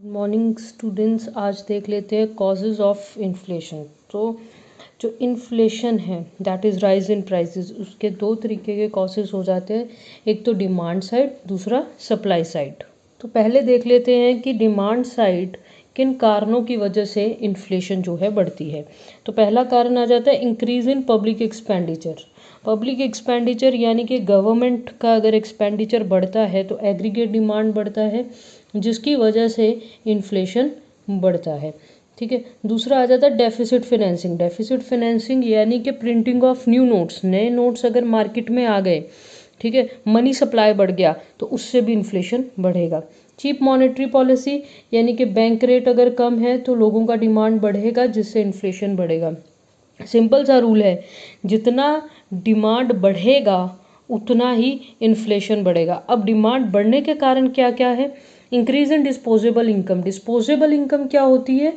Morning students, आज देख लेते हैं कॉजेज़ ऑफ इन्फ्लेशन। तो जो इन्फ्लेशन है that is rise in prices, उसके दो तरीके के कॉजेज़ हो जाते हैं, एक तो डिमांड साइड, दूसरा सप्लाई साइड। तो पहले देख लेते हैं कि डिमांड साइड किन कारणों की वजह से इन्फ्लेशन जो है बढ़ती है। तो पहला कारण आ जाता है increase in public expenditure. Public expenditure यानी कि गवर्नमेंट का अगर एक्सपेंडिचर बढ़ता है तो एग्रीगेट डिमांड बढ़ता है, जिसकी वजह से इन्फ्लेशन बढ़ता है। ठीक है, दूसरा आ जाता है डेफिसिट फाइनेंसिंग। डेफिसिट फाइनेंसिंग यानी कि प्रिंटिंग ऑफ न्यू नोट्स, नए नोट्स अगर मार्केट में आ गए, ठीक है, मनी सप्लाई बढ़ गया तो उससे भी इन्फ्लेशन बढ़ेगा। चीप मॉनेटरी पॉलिसी यानी कि बैंक रेट अगर कम है तो लोगों का डिमांड बढ़ेगा, जिससे इन्फ्लेशन बढ़ेगा। सिंपल सा रूल है, जितना डिमांड बढ़ेगा उतना ही इन्फ्लेशन बढ़ेगा। अब डिमांड बढ़ने के कारण क्या क्या है? Increase in disposable income. Disposable income क्या होती है?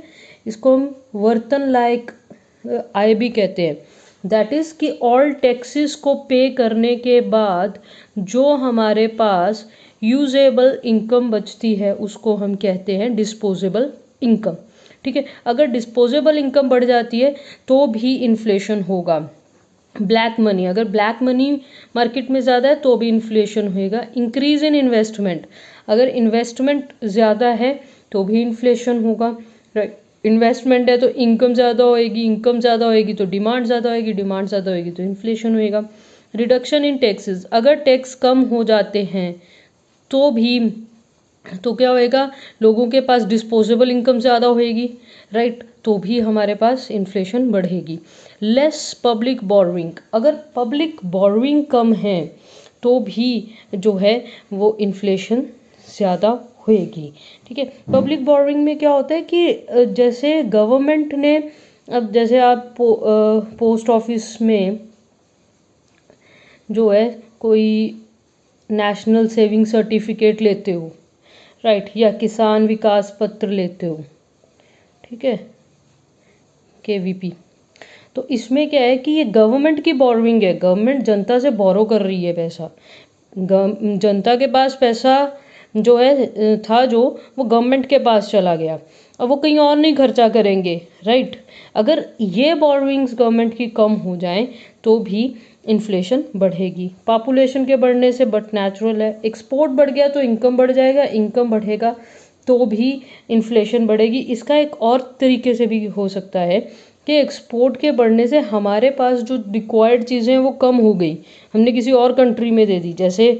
इसको हम वर्तन लायक आय भी कहते हैं। दैट इज़ कि ऑल टैक्सेस को पे करने के बाद जो हमारे पास यूजेबल इनकम बचती है उसको हम कहते हैं डिस्पोजेबल इनकम। ठीक है, अगर डिस्पोजेबल इनकम बढ़ जाती है तो भी इन्फ्लेशन होगा। ब्लैक मनी, अगर ब्लैक मनी मार्केट में ज़्यादा है तो भी इन्फ्लेशन होएगा। इंक्रीज इन इन्वेस्टमेंट, अगर इन्वेस्टमेंट ज़्यादा है तो भी इन्फ्लेशन होगा। राइट, इन्वेस्टमेंट है तो इनकम ज़्यादा होएगी, इनकम ज़्यादा होएगी तो डिमांड ज़्यादा होएगी, डिमांड ज़्यादा होएगी तो इन्फ्लेशन होएगा। रिडक्शन इन टैक्सेस, अगर टैक्स कम हो जाते हैं तो भी तो क्या होएगा, लोगों के पास डिस्पोजेबल इनकम ज़्यादा होएगी, राइट, तो भी हमारे पास इन्फ्लेशन बढ़ेगी। लेस पब्लिक बोरोइंग, अगर पब्लिक बोरोइंग कम है तो भी जो है वो इन्फ्लेशन ज़्यादा होएगी। ठीक है, पब्लिक बोरोइंग में क्या होता है कि जैसे गवर्नमेंट ने, अब जैसे आप पोस्ट ऑफिस में जो है कोई नेशनल सेविंग सर्टिफिकेट लेते हो, राइट, या किसान विकास पत्र लेते हो, ठीक है, KVP, तो इसमें क्या है कि ये गवर्नमेंट की बोरोइंग है, गवर्नमेंट जनता से बोरो कर रही है पैसा। जनता के पास पैसा जो है था जो वो गवर्नमेंट के पास चला गया, अब वो कहीं और नहीं खर्चा करेंगे, राइट। अगर ये बोरोइंग्स गवर्नमेंट की कम हो जाए तो भी इन्फ्लेशन बढ़ेगी। पॉपुलेशन के बढ़ने से बट नेचुरल है, एक्सपोर्ट बढ़ गया तो इनकम बढ़ जाएगा, इनकम बढ़ेगा तो भी इन्फ्लेशन बढ़ेगी। इसका एक और तरीके से भी हो सकता है कि एक्सपोर्ट के बढ़ने से हमारे पास जो रिक्वायर्ड चीज़ें हैं वो कम हो गई, हमने किसी और कंट्री में दे दी। जैसे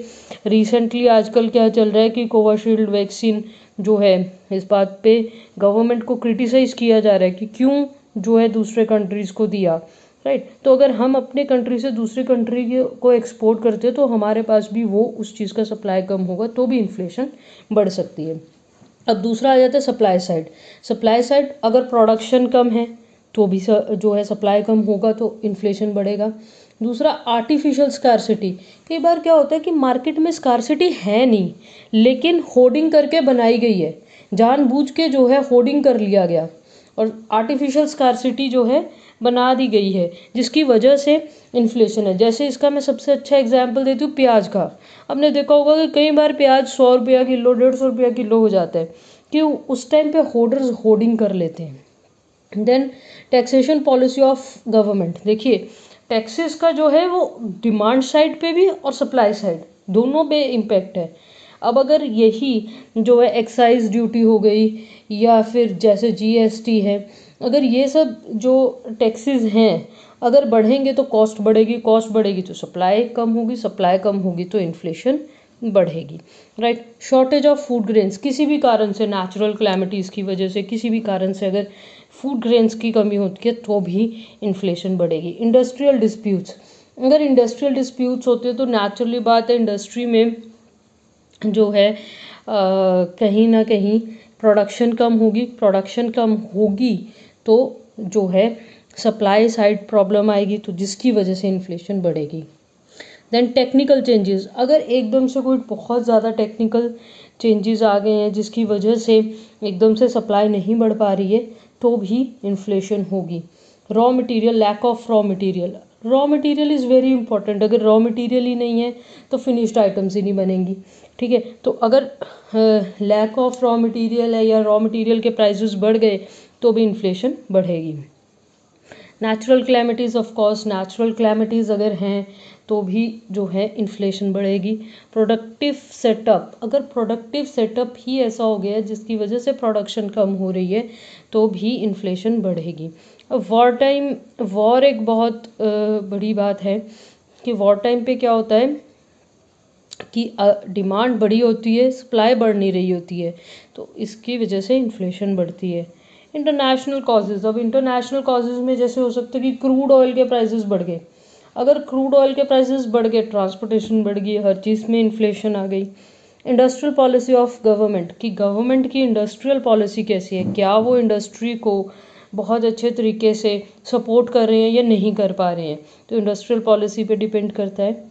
रिसेंटली आजकल क्या चल रहा है कि कोविशील्ड वैक्सीन जो है, इस बात पे गवर्नमेंट को क्रिटिसाइज़ किया जा रहा है कि क्यों जो है दूसरे कंट्रीज़ को दिया, राइट। तो अगर हम अपने कंट्री से दूसरी कंट्री को एक्सपोर्ट करते हैं तो हमारे पास भी वो उस चीज़ का सप्लाई कम होगा, तो भी इन्फ्लेशन बढ़ सकती है। अब दूसरा आ जाता है सप्लाई साइड। सप्लाई साइड, अगर प्रोडक्शन कम है तो भी जो है सप्लाई कम होगा तो इन्फ्लेशन बढ़ेगा। दूसरा आर्टिफिशियल स्कार्सिटी, कई बार क्या होता है कि मार्केट में स्कार्सिटी है नहीं लेकिन होर्डिंग करके बनाई गई है, जानबूझ के जो है होर्डिंग कर लिया गया और आर्टिफिशियल स्कार्सिटी जो है बना दी गई है, जिसकी वजह से इन्फ्लेशन है। जैसे इसका मैं सबसे अच्छा एग्जांपल देती हूँ प्याज का। आपने देखा होगा कि कई बार प्याज 100 रुपया किलो, 150 रुपया किलो हो जाता है कि उस टाइम पे होर्डर्स होर्डिंग कर लेते हैं। Then taxation policy of government, देखिए टैक्सेस का जो है वो डिमांड साइड पे भी और सप्लाई साइड दोनों पे इम्पेक्ट है। अब अगर यही जो है एक्साइज ड्यूटी हो गई या फिर जैसे GST है, अगर ये सब जो टैक्सेस हैं अगर बढ़ेंगे तो कॉस्ट बढ़ेगी, कॉस्ट बढ़ेगी तो सप्लाई कम होगी, सप्लाई कम होगी तो इन्फ्लेशन बढ़ेगी, right. Shortage of food grains, किसी भी कारण से, नेचुरल क्लैमिटीज़ की वजह से, किसी भी कारण से अगर फूड ग्रेन्स की कमी होती है तो भी इन्फ्लेशन बढ़ेगी। इंडस्ट्रियल डिस्प्यूट्स, अगर इंडस्ट्रियल डिस्प्यूट्स होते हैं तो नेचुरली बात है इंडस्ट्री में जो है कहीं ना कहीं प्रोडक्शन कम होगी, प्रोडक्शन कम होगी तो जो है सप्लाई साइड प्रॉब्लम आएगी, तो जिसकी वजह से इन्फ्लेशन बढ़ेगी। देन टेक्निकल चेंजेस, अगर एकदम से कोई बहुत ज़्यादा टेक्निकल चेंजेस आ गए हैं जिसकी वजह से एकदम से सप्लाई नहीं बढ़ पा रही है तो भी इन्फ्लेशन होगी। Raw material, lack of raw material, raw material is very important. अगर रॉ मटेरियल ही नहीं है तो फिनिश्ड आइटम्स ही नहीं बनेंगी, ठीक है। तो अगर लैक ऑफ रॉ मटेरियल है या रॉ मटेरियल के प्राइसेस बढ़ गए तो भी इन्फ्लेशन बढ़ेगी। Natural calamities, of course natural calamities अगर हैं तो भी जो है इन्फ्लेशन बढ़ेगी। प्रोडक्टिव सेटअप, अगर प्रोडक्टिव सेटअप ही ऐसा हो गया जिसकी वजह से प्रोडक्शन कम हो रही है तो भी इन्फ्लेशन बढ़ेगी। अब वॉर टाइम, वॉर एक बहुत बड़ी बात है कि वॉर टाइम पे क्या होता है कि डिमांड बड़ी होती है, सप्लाई बढ़ नहीं रही होती है, तो इसकी वजह से इन्फ्लेशन बढ़ती है। इंटरनेशनल कॉजेज़, अब इंटरनेशनल कॉजेज़ में जैसे हो सकता है कि क्रूड ऑयल के प्राइसेस बढ़ गए। अगर क्रूड ऑयल के प्राइसेस बढ़ गए, ट्रांसपोर्टेशन बढ़ गई, हर चीज़ में इन्फ्लेशन आ गई। इंडस्ट्रियल पॉलिसी ऑफ गवर्नमेंट, कि गवर्नमेंट की इंडस्ट्रियल पॉलिसी कैसी है, क्या वो इंडस्ट्री को बहुत अच्छे तरीके से सपोर्ट कर रहे हैं या नहीं कर पा रहे हैं, तो इंडस्ट्रियल पॉलिसी पे डिपेंड करता है।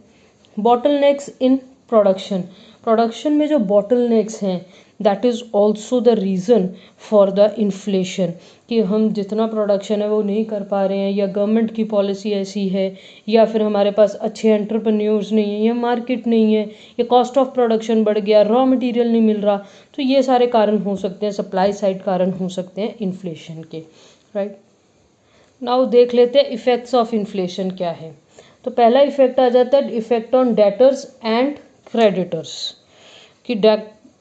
बॉटलनेक्स इन प्रोडक्शन, प्रोडक्शन में जो बॉटलनेक्स हैं that is also the reason for the inflation, कि हम जितना प्रोडक्शन है वो नहीं कर पा रहे हैं, या गवर्नमेंट की पॉलिसी ऐसी है, या फिर हमारे पास अच्छे एंटरप्रेन्योर्स नहीं हैं, या मार्केट नहीं है, या कॉस्ट ऑफ प्रोडक्शन बढ़ गया, रॉ मटेरियल नहीं मिल रहा। तो ये सारे कारण हो सकते हैं, सप्लाई साइड कारण हो सकते हैं इन्फ्लेशन के, राइट। नाउ देख लेते हैं इफ़ेक्ट्स ऑफ इन्फ्लेशन क्या है। तो पहला इफेक्ट आ जाता है effect on debtors and creditors, कि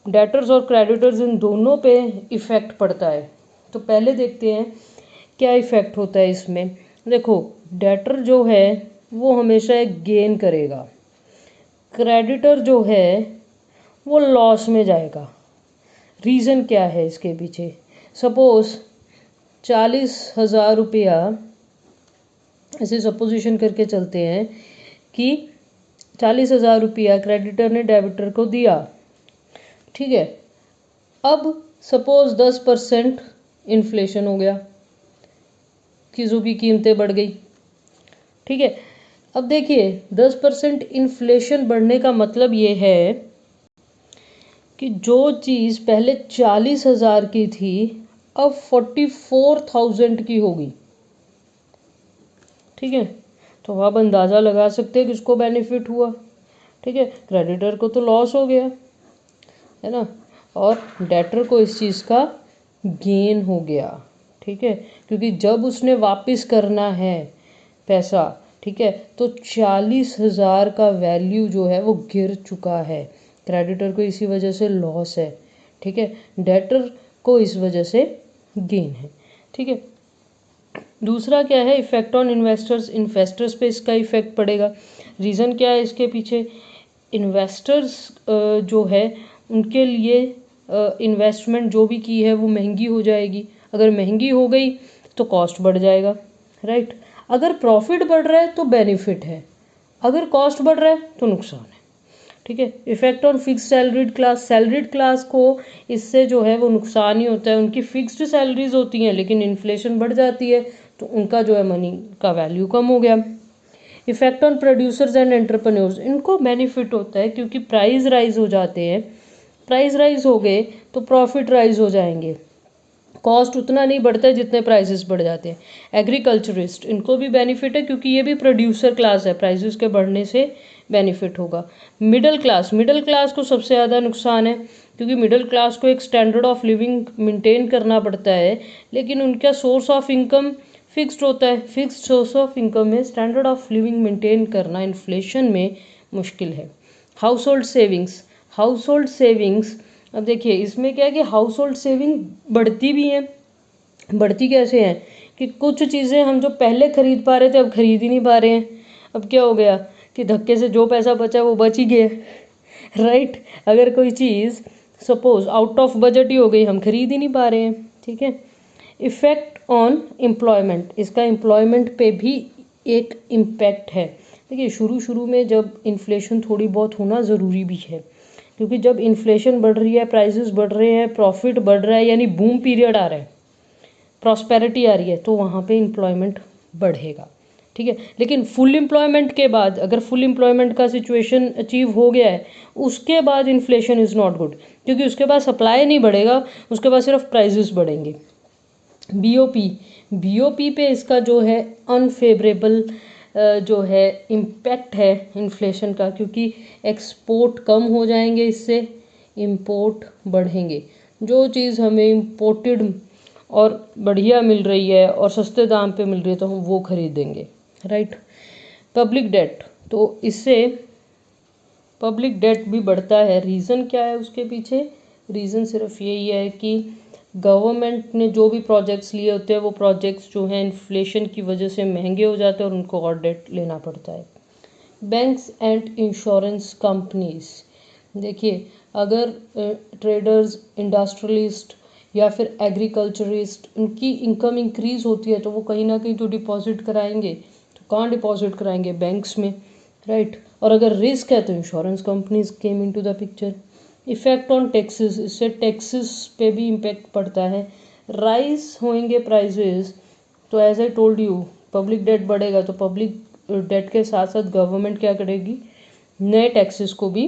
डेटर्स और क्रेडिटर्स इन दोनों पे इफेक्ट पड़ता है। तो पहले देखते हैं क्या इफेक्ट होता है इसमें। देखो, डेटर जो है वो हमेशा एक गेन करेगा, क्रेडिटर जो है वो लॉस में जाएगा। रीज़न क्या है इसके पीछे? सपोज 40,000 रुपया, ऐसे सपोजिशन करके चलते हैं कि 40,000 रुपया क्रेडिटर ने डेबिटर को दिया, ठीक है। अब सपोज 10% इन्फ्लेशन हो गया, चीज़ों की कीमतें बढ़ गई, ठीक है। अब देखिए 10% इन्फ्लेशन बढ़ने का मतलब ये है कि जो चीज़ पहले 40,000 की थी अब 44,000 की होगी, ठीक है। तो आप अंदाज़ा लगा सकते हैं किसको बेनिफिट हुआ, ठीक है। क्रेडिटर को तो लॉस हो गया, है ना, और डेटर को इस चीज़ का गेन हो गया, ठीक है। क्योंकि जब उसने वापस करना है पैसा, ठीक है, तो 40,000 का वैल्यू जो है वो गिर चुका है। क्रेडिटर को इसी वजह से लॉस है, ठीक है, डेटर को इस वजह से गेन है, ठीक है। दूसरा क्या है, इफेक्ट ऑन इन्वेस्टर्स, इन्वेस्टर्स पे इसका इफेक्ट पड़ेगा। रीज़न क्या है इसके पीछे? इन्वेस्टर्स जो है उनके लिए इन्वेस्टमेंट जो भी की है वो महंगी हो जाएगी। अगर महंगी हो गई तो कॉस्ट बढ़ जाएगा, राइट। अगर प्रॉफिट बढ़ रहा है तो बेनिफिट है, अगर कॉस्ट बढ़ रहा है तो नुकसान है, ठीक है। Effect on fix salaried class, salaried class को इससे जो है वो नुकसान ही होता है। उनकी फिक्स्ड सैलरीज होती हैं लेकिन इन्फ्लेशन बढ़ जाती है तो उनका जो है मनी का वैल्यू कम हो गया। Effect on producers and entrepreneurs, इनको बेनिफिट होता है क्योंकि प्राइस राइज हो जाते हैं, प्राइस राइज हो गए तो प्रॉफिट राइज हो जाएंगे, कॉस्ट उतना नहीं बढ़ता है जितने प्राइसेस बढ़ जाते हैं। एग्रीकल्चरिस्ट, इनको भी बेनिफिट है क्योंकि ये भी प्रोड्यूसर क्लास है, प्राइसेस के बढ़ने से बेनिफिट होगा। मिडिल क्लास, मिडिल क्लास को सबसे ज़्यादा नुकसान है क्योंकि मिडिल क्लास को एक स्टैंडर्ड ऑफ लिविंग मेंटेन करना पड़ता है, लेकिन उनका सोर्स ऑफ इनकम फिक्स्ड होता है। फिक्स्ड सोर्स ऑफ इनकम में स्टैंडर्ड ऑफ लिविंग मेंटेन करना इन्फ्लेशन में मुश्किल है। House hold savings, house hold savings, अब देखिए इसमें क्या है कि हाउस होल्ड सेविंग बढ़ती भी हैं, बढ़ती कैसे हैं कि कुछ चीज़ें हम जो पहले खरीद पा रहे थे अब खरीद ही नहीं पा रहे हैं। अब क्या हो गया कि धक्के से जो पैसा बचा वो बच ही गया, राइट। अगर कोई चीज़ सपोज आउट ऑफ बजट ही हो गई, हम खरीद ही नहीं पा रहे हैं, ठीक है। इफेक्ट ऑन एम्प्लॉयमेंट, इसका एम्प्लॉयमेंट पे भी एक इम्पैक्ट है। देखिए शुरू शुरू में जब इन्फ्लेशन थोड़ी बहुत होना ज़रूरी भी है, क्योंकि जब इन्फ्लेशन बढ़ रही है, प्राइसेस बढ़ रहे हैं, प्रॉफिट बढ़ रहा है, यानी बूम पीरियड आ रहा है, प्रॉस्पेरिटी आ रही है, तो वहाँ पे एम्प्लॉयमेंट बढ़ेगा, ठीक है। लेकिन फुल एम्प्लॉयमेंट के बाद, अगर फुल एम्प्लॉयमेंट का सिचुएशन अचीव हो गया है उसके बाद इन्फ्लेशन इज़ नॉट गुड, क्योंकि उसके बाद सप्लाई नहीं बढ़ेगा, उसके बाद सिर्फ प्राइसेस बढ़ेंगे। बीओपी, बीओपी पे इसका जो है अनफेवरेबल जो है इम्पैक्ट है इन्फ्लेशन का, क्योंकि एक्सपोर्ट कम हो जाएंगे, इससे इंपोर्ट बढ़ेंगे। जो चीज़ हमें इम्पोर्टेड और बढ़िया मिल रही है और सस्ते दाम पे मिल रही है तो हम वो खरीदेंगे, राइट। पब्लिक डेट, तो इससे पब्लिक डेट भी बढ़ता है। रीज़न क्या है उसके पीछे? रीज़न सिर्फ यही है कि गवर्नमेंट ने जो भी प्रोजेक्ट्स लिए होते हैं वो प्रोजेक्ट्स जो हैं इन्फ्लेशन की वजह से महंगे हो जाते हैं और उनको और डेट लेना पड़ता है। बैंक्स एंड इंश्योरेंस कंपनीज, देखिए अगर ट्रेडर्स, इंडस्ट्रियलिस्ट या फिर एग्रीकल्चरिस्ट, उनकी इनकम इंक्रीज होती है तो वो कहीं ना कहीं तो डिपॉजिट कराएंगे। तो कहाँ डिपॉजिट कराएंगे? बैंक्स में, राइट। और अगर रिस्क है तो insurance companies came into the picture. Effect on taxes, इससे टैक्सेस पे भी इम्पेक्ट पड़ता है। राइज होंगे प्राइजेस तो as I told you public debt बढ़ेगा, तो पब्लिक डेट के साथ साथ गवर्नमेंट क्या करेगी? नए टैक्सेस को भी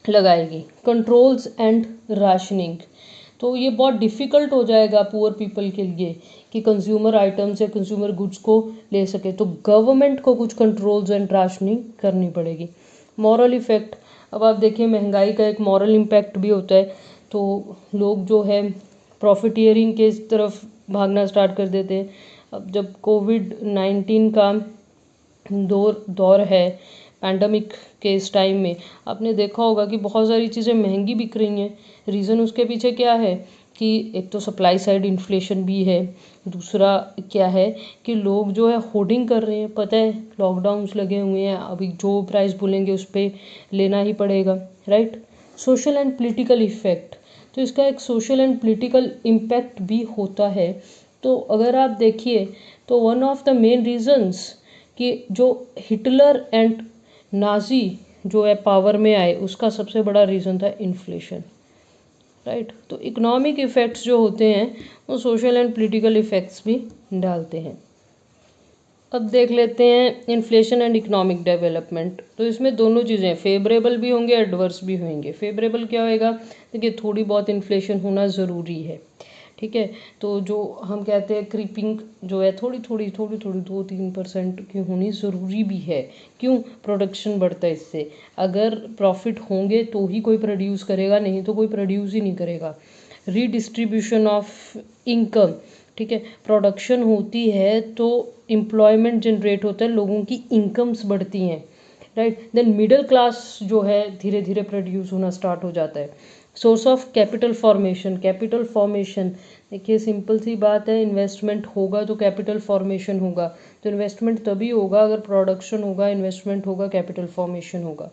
लगाएगी। कंट्रोल्स एंड राशनिंग, तो ये बहुत डिफ़िकल्ट हो जाएगा पुअर पीपल के लिए कि कंज्यूमर आइटम्स या कंज्यूमर गुड्स को ले सके, तो गवर्नमेंट को कुछ कंट्रोल्स एंड राशनिंग करनी पड़ेगी। मॉरल इफ़ेक्ट, अब आप देखिए महंगाई का एक मॉरल इम्पैक्ट भी होता है, तो लोग जो है प्रॉफिटियरिंग के तरफ भागना स्टार्ट कर देते हैं। अब जब कोविड-19 का दौर है, पैंडमिक के इस टाइम में आपने देखा होगा कि बहुत सारी चीज़ें महंगी बिक रही हैं। रीज़न उसके पीछे क्या है कि एक तो सप्लाई साइड इन्फ्लेशन भी है, दूसरा क्या है कि लोग जो है होर्डिंग कर रहे हैं। पता है लॉकडाउन्स लगे हुए हैं, अभी जो प्राइस बोलेंगे उस पर लेना ही पड़ेगा, right. Social and political effect, तो इसका एक सोशल एंड पॉलिटिकल इम्पैक्ट भी होता है। तो अगर आप देखिए तो one of the main reasons कि जो हिटलर एंड नाजी जो है पावर में आए, उसका सबसे बड़ा रीज़न था इन्फ्लेशन, राइट। तो इकोनॉमिक इफ़ेक्ट्स जो होते हैं वो सोशल एंड पॉलिटिकल इफ़ेक्ट्स भी डालते हैं। अब देख लेते हैं इन्फ्लेशन एंड इकोनॉमिक डेवलपमेंट, तो इसमें दोनों चीज़ें फेवरेबल भी होंगे, एडवर्स भी होंगे। फेवरेबल क्या होएगा? देखिए थोड़ी बहुत इन्फ्लेशन होना ज़रूरी है, ठीक है। तो जो हम कहते हैं क्रीपिंग जो है थोड़ी थोड़ी 2-3% की होनी ज़रूरी भी है। क्यों? प्रोडक्शन बढ़ता है इससे। अगर प्रॉफिट होंगे तो ही कोई प्रोड्यूस करेगा, नहीं तो कोई प्रोड्यूस ही नहीं करेगा। रीडिस्ट्रीब्यूशन ऑफ इनकम, ठीक है। प्रोडक्शन होती है तो एम्प्लॉयमेंट जनरेट होता है, लोगों की इनकम्स बढ़ती हैं, राइट। देन मिडिल क्लास जो है धीरे धीरे प्रोड्यूस होना स्टार्ट हो जाता है। Source of capital formation, capital formation देखिए सिंपल सी बात है, इन्वेस्टमेंट होगा तो कैपिटल फॉर्मेशन होगा। तो इन्वेस्टमेंट तभी होगा अगर प्रोडक्शन होगा, इन्वेस्टमेंट होगा, कैपिटल फॉर्मेशन होगा।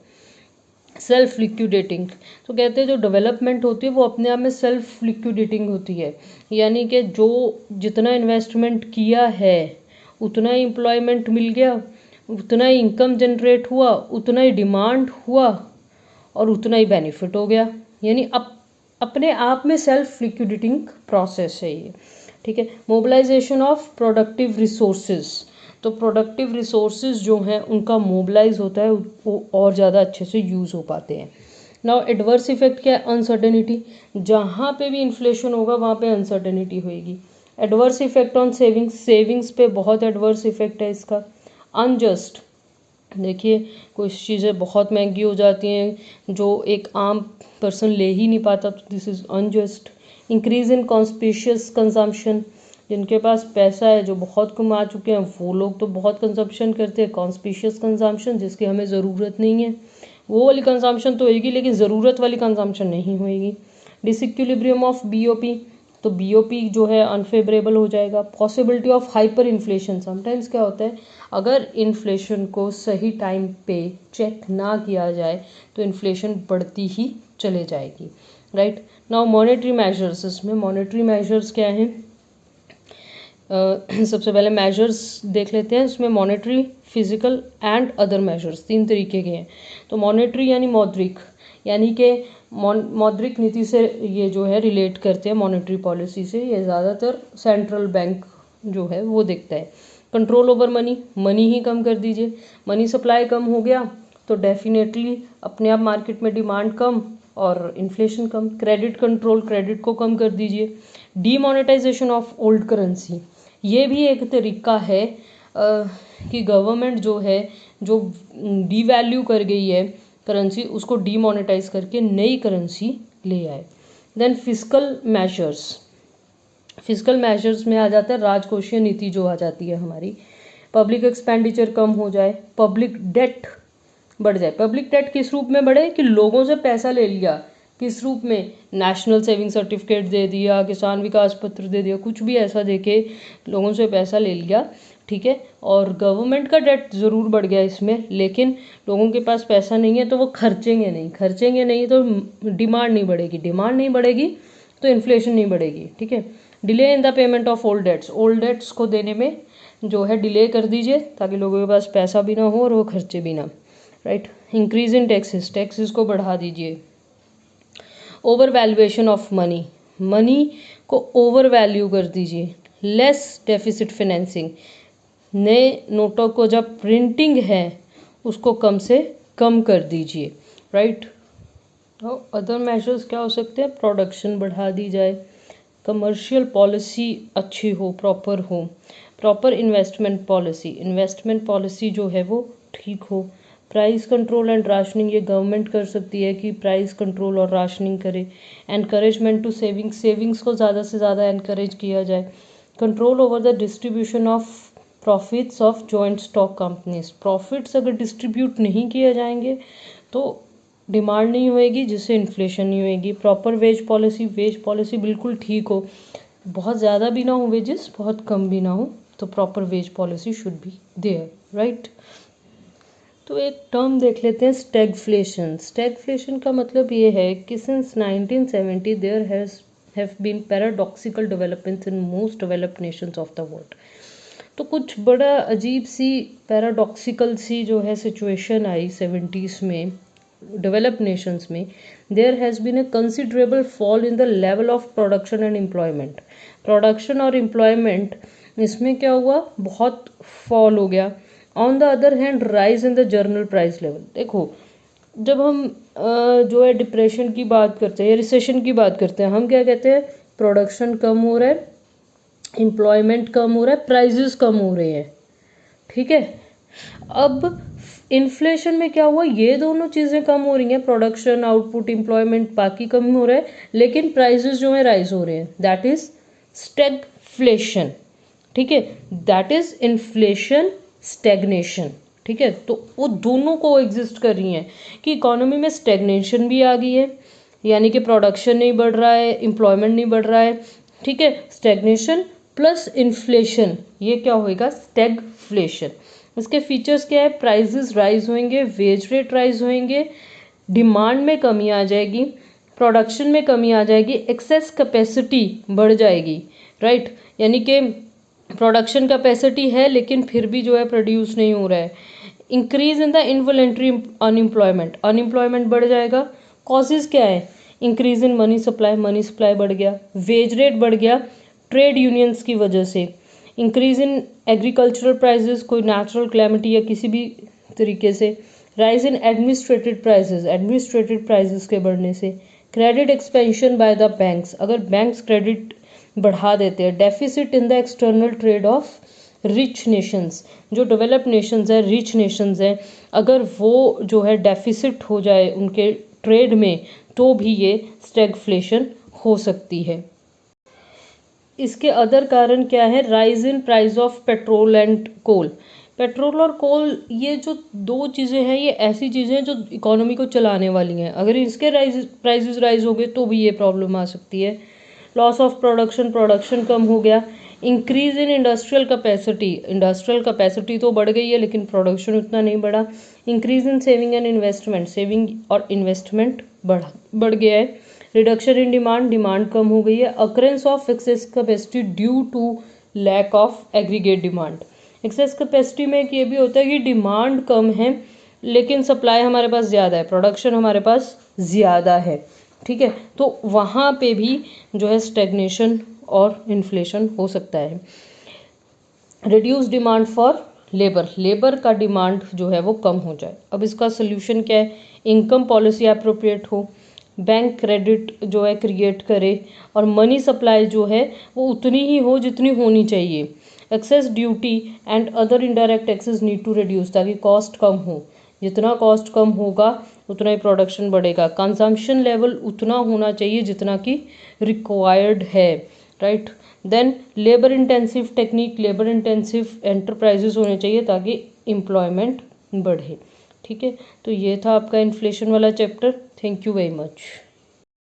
सेल्फ लिक्विडेटिंग, तो कहते हैं जो डेवलपमेंट होती है वो अपने आप में सेल्फ लिक्विडेटिंग होती है, यानी कि जो जितना इन्वेस्टमेंट किया है उतना ही एम्प्लॉयमेंट मिल गया, उतना ही इनकम जनरेट हुआ, उतना ही डिमांड हुआ और उतना ही बेनिफिट हो गया। यानी अपने आप में सेल्फ लिक्विडेटिंग प्रोसेस है ये, ठीक है। मोबिलाइजेशन ऑफ प्रोडक्टिव रिसोर्सेज, तो प्रोडक्टिव रिसोर्सेज जो हैं उनका मोबिलाइज होता है, वो और ज़्यादा अच्छे से यूज़ हो पाते हैं। नाउ एडवर्स इफेक्ट क्या है? अनसर्टेनिटी, जहाँ पे भी इन्फ्लेशन होगा वहाँ पे अनसर्टेनिटी होएगी। Adverse effect on savings, savings पे बहुत एडवर्स इफेक्ट है इसका। अनजस्ट, देखिए कुछ चीज़ें बहुत महंगी हो जाती हैं जो एक आम पर्सन ले ही नहीं पाता, तो this is unjust. Increase in conspicuous consumption, जिनके पास पैसा है, जो बहुत कमा चुके हैं, वो लोग तो बहुत कंजम्पशन करते हैं। कॉन्स्पिशियस कंजम्पशन जिसकी हमें ज़रूरत नहीं है, वो वाली कंजम्पशन तो होएगी लेकिन ज़रूरत वाली कंजम्पशन नहीं होएगी। डिसइक्विलिब्रियम ऑफ बीओपी, तो बीओपी जो है अनफेवरेबल हो जाएगा। Possibility of hyper inflation, sometimes क्या होता है अगर इन्फ्लेशन को सही टाइम पे चेक ना किया जाए तो इन्फ्लेशन बढ़ती ही चले जाएगी, राइट। नाउ मॉनेटरी मेजर्स, इसमें मॉनेटरी मेजर्स क्या हैं? सबसे पहले मेजर्स देख लेते हैं। इसमें monetary, physical and other measures, 3 तरीके के हैं। तो मॉनेटरी यानी मौद्रिक, यानी कि मौद्रिक नीति से ये जो है रिलेट करते हैं, मॉनेटरी पॉलिसी से। ये ज़्यादातर सेंट्रल बैंक जो है वो देखता है। कंट्रोल ओवर मनी, मनी ही कम कर दीजिए। मनी सप्लाई कम हो गया तो डेफिनेटली अपने आप मार्केट में डिमांड कम और इन्फ्लेशन कम। क्रेडिट कंट्रोल, क्रेडिट को कम कर दीजिए। डीमोनेटाइजेशन ऑफ ओल्ड करेंसी, ये भी एक तरीका है कि गवर्नमेंट जो है जो डीवैल्यू कर गई है करेंसी उसको डीमोनेटाइज करके नई करेंसी ले आए। देन फिजिकल मेजर्स में आ जाता है राजकोषीय नीति जो आ जाती है हमारी। पब्लिक एक्सपेंडिचर कम हो जाए, पब्लिक डेट बढ़ जाए। पब्लिक डेट किस रूप में बढ़े कि लोगों से पैसा ले लिया, किस रूप में, नेशनल सेविंग सर्टिफिकेट दे दिया, किसान विकास पत्र दे दिया, कुछ भी ऐसा देके लोगों से पैसा ले लिया, ठीक है। और गवर्नमेंट का डेट ज़रूर बढ़ गया इसमें, लेकिन लोगों के पास पैसा नहीं है तो वो खर्चेंगे नहीं तो डिमांड नहीं बढ़ेगी तो इन्फ्लेशन नहीं बढ़ेगी, ठीक है। Delay in the payment of old debts को देने में जो है डिले कर दीजिए ताकि लोगों के पास पैसा भी ना हो और वो खर्चे भी ना, राइट। इंक्रीज इन टैक्सेस को बढ़ा दीजिए। ओवर वैल्यूएशन ऑफ मनी को ओवर वैल्यू कर दीजिए। लेस डेफिसिट फाइनेंसिंग, नए नोटों को जब प्रिंटिंग है उसको कम से कम कर दीजिए, राइट। तो अदर मेजर्स क्या हो सकते हैं, प्रोडक्शन बढ़ा दी जाए, कमर्शियल पॉलिसी अच्छी हो, प्रॉपर इन्वेस्टमेंट पॉलिसी जो है वो ठीक हो। प्राइस कंट्रोल एंड राशनिंग, ये गवर्नमेंट कर सकती है कि प्राइस कंट्रोल और राशनिंग करे। एनकरेजमेंट टू सेविंग्स को ज़्यादा से ज़्यादा एनकरेज किया जाए। Control over the distribution of profits of joint stock companies, profits अगर डिस्ट्रीब्यूट नहीं किए जाएंगे तो डिमांड नहीं होएगी जिससे इन्फ्लेशन नहीं होएगी। प्रॉपर वेज पॉलिसी बिल्कुल ठीक हो, बहुत ज़्यादा भी ना हो वेजेस, बहुत कम भी ना हो, तो proper wage policy should be there, right. तो एक टर्म देख लेते हैं, स्टैगफ्लेशन का मतलब ये है कि since 1970 there have been paradoxical developments in most developed nations of the world. तो कुछ बड़ा अजीब सी पैराडॉक्सिकल सी जो है सिचुएशन आई 70s में डेवलप्ड नेशंस में। There has been a considerable fall in the level of production and employment. Production और एम्प्लॉयमेंट इसमें क्या हुआ, बहुत फॉल हो गया। On the other hand rise in the general price level. देखो जब हम जो है डिप्रेशन की बात करते हैं या रिसेशन की बात करते हैं, हम क्या कहते हैं, प्रोडक्शन कम हो रहा है, एम्प्लॉयमेंट कम हो रहा है, प्राइजेस कम हो रहे हैं, ठीक है। अब इन्फ्लेशन में क्या हुआ, ये दोनों चीज़ें कम हो रही हैं, प्रोडक्शन, आउटपुट, एम्प्लॉयमेंट बाकी कम हो रहा है, लेकिन प्राइजेस जो है राइज हो रहे हैं, दैट इज स्टैगफ्लेशन, ठीक है। दैट इज इन्फ्लेशन स्टैग्नेशन, ठीक है। तो वो दोनों को एग्जिस्ट कर रही हैं कि इकोनॉमी में स्टैग्नेशन भी आ गई है, यानी कि प्रोडक्शन नहीं बढ़ रहा है, एम्प्लॉयमेंट नहीं बढ़ रहा है, ठीक है। स्टैग्नेशन प्लस इन्फ्लेशन, ये क्या होएगा, स्टैगफ्लेशन। इसके फीचर्स क्या है, प्राइजेस राइज होंगे, वेज रेट राइज होंगे, डिमांड में कमी आ जाएगी, प्रोडक्शन में कमी आ जाएगी, एक्सेस कैपेसिटी बढ़ जाएगी, राइट। यानी कि प्रोडक्शन कैपेसिटी है लेकिन फिर भी जो है प्रोड्यूस नहीं हो रहा है। Increase in the involuntary unemployment बढ़ जाएगा। कॉजेज क्या है, इंक्रीज इन मनी सप्लाई बढ़ गया, वेज रेट बढ़ गया ट्रेड यूनियंस की वजह से। इंक्रीज इन एग्रीकल्चरल प्राइजेस, कोई नेचुरल क्लैमिटी या किसी भी तरीके से। राइज इन एडमिनिस्ट्रेटेड प्राइजेस के बढ़ने से। Credit expansion by the banks, अगर बैंक्स क्रेडिट बढ़ा देते हैं। Deficit in the external trade off rich Nations, जो डेवलप्ड नेशंस है, रिच नेशंस हैं, अगर वो जो है डेफिसिट हो जाए उनके ट्रेड में तो भी ये स्टैगफ्लेशन हो सकती है। इसके अदर कारण क्या है, rise in price of petrol and coal. Petrol और कोल ये जो दो चीज़ें हैं, ये ऐसी चीज़ें हैं जो इकोनॉमी को चलाने वाली हैं, अगर इसके प्राइजेस राइज हो गए तो भी ये प्रॉब्लम आ सकती है। लॉस ऑफ प्रोडक्शन कम हो गया। इंक्रीज इन इंडस्ट्रियल कैपेसिटी तो बढ़ गई है लेकिन प्रोडक्शन उतना नहीं बढ़ा। इंक्रीज इन सेविंग और इन्वेस्टमेंट बढ़ गया है। रिडक्शन इन डिमांड कम हो गई है। Occurrence of excess capacity due to lack of aggregate demand. Excess capacity में ये भी होता है कि डिमांड कम है लेकिन सप्लाई हमारे पास ज़्यादा है, प्रोडक्शन हमारे पास ज़्यादा है, ठीक है। तो वहाँ पे भी जो है स्टैग्नेशन और इन्फ्लेशन हो सकता है। रिड्यूस डिमांड फॉर लेबर का डिमांड जो है वो कम हो जाए। अब इसका सोल्यूशन क्या है, इनकम पॉलिसी अप्रोप्रिएट हो, बैंक क्रेडिट जो है क्रिएट करे, और मनी सप्लाई जो है वो उतनी ही हो जितनी होनी चाहिए। Excise duty and other indirect taxes need to reduce, ताकि कॉस्ट कम हो, जितना कॉस्ट कम होगा उतना ही प्रोडक्शन बढ़ेगा। कंजम्पशन लेवल उतना होना चाहिए जितना कि रिक्वायर्ड है, right. Then labour intensive technique, labour intensive enterprises होने चाहिए ताकि एम्प्लॉयमेंट बढ़े, ठीक है। तो ये था आपका इन्फ्लेशन वाला chapter. Thank you very much.